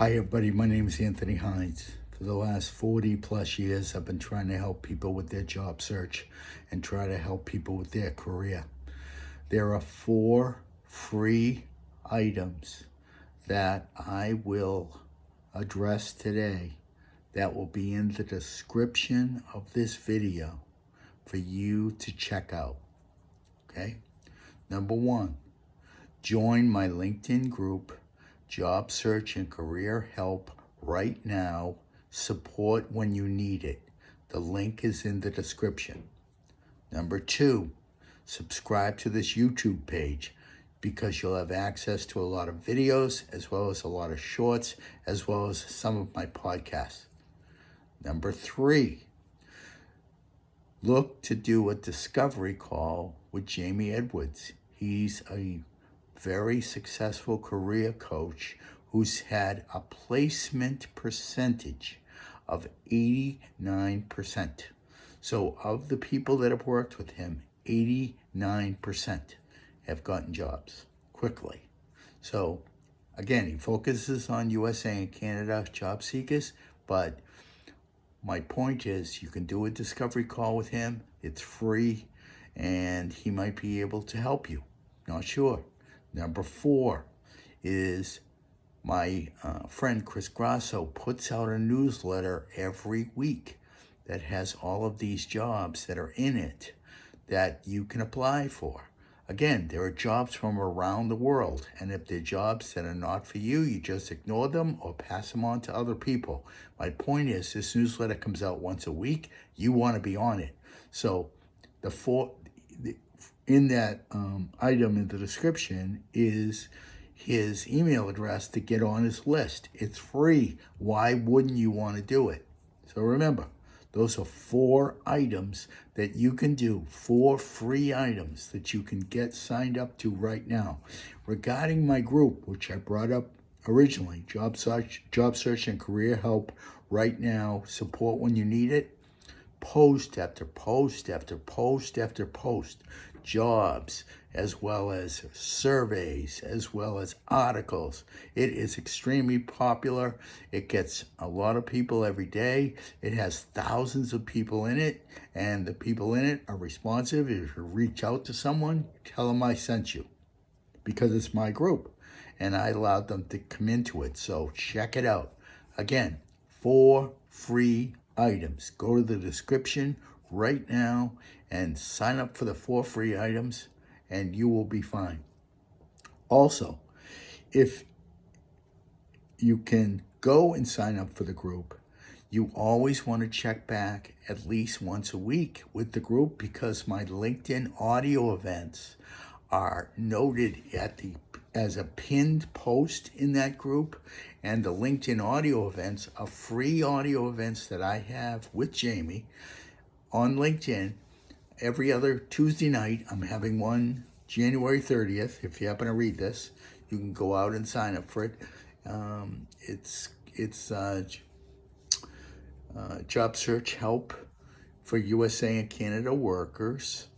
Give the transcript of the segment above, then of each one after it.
Hi everybody, my name is Anthony Hines. For the last 40 plus years, I've been trying to help people with their job search and try to help people with their career. There are 4 free items that I will address today that will be in the description of this video for you to check out, okay? Number 1, join my LinkedIn group, Job Search and Career Help Right Now, support when you need it. The link is in the description. Number 2, subscribe to this YouTube page because you'll have access to a lot of videos as well as a lot of shorts as well as some of my podcasts. Number 3, look to do a discovery call with Jamie Edwards. He's a very successful career coach who's had a placement percentage of 89%. So of the people that have worked with him, 89% have gotten jobs quickly. So again, he focuses on USA and Canada job seekers, but my point is you can do a discovery call with him. It's free and he might be able to help you. Not sure. Number 4 is my friend Chris Grasso puts out a newsletter every week that has all of these jobs that are in it that you can apply for. Again, there are jobs from around the world, and if they're jobs that are not for you, you just ignore them or pass them on to other people. My point is, this newsletter comes out once a week. You want to be on it. So in that item in the description is his email address to get on his list. It's free. Why wouldn't you want to do it? So remember, those are 4 items that you can do, 4 free items that you can get signed up to right now. Regarding my group, which I brought up originally, Job Search and Career Help Right Now, support when you need it, post after post after post after post, jobs as well as surveys as well as articles. It is extremely popular. It gets a lot of people every day. It has thousands of people in it, and the people in it are responsive. If you reach out to someone, tell them I sent you because it's my group and I allowed them to come into it. So check it out. Again, 4 free items. Go to the description right now and sign up for the 4 free items and you will be fine. Also, if you can go and sign up for the group, you always want to check back at least once a week with the group because my LinkedIn audio events are noted as a pinned post in that group, and the LinkedIn audio events are free audio events that I have with Jamie on LinkedIn. Every other Tuesday night, I'm having one January 30th. If you happen to read this, you can go out and sign up for it. It's job search help for USA and Canada workers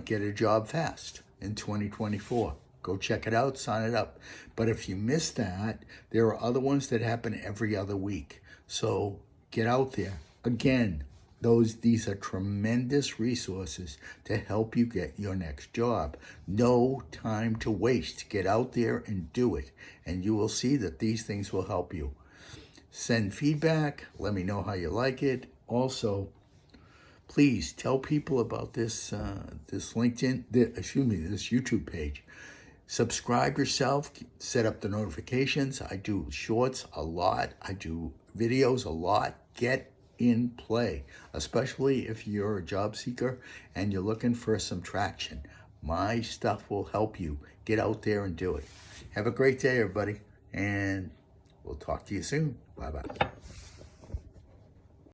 get a job fast in 2024. Go check it out, sign it up. But if you miss that, there are other ones that happen every other week. So get out there. Again, these are tremendous resources to help you get your next job. No time to waste. Get out there and do it. And you will see that these things will help you. Send feedback. Let me know how you like it. Also, please tell people about this this YouTube page. Subscribe yourself, set up the notifications. I do shorts a lot. I do videos a lot. Get in play, especially if you're a job seeker and you're looking for some traction. My stuff will help you get out there and do it. Have a great day, everybody, and we'll talk to you soon. Bye-bye.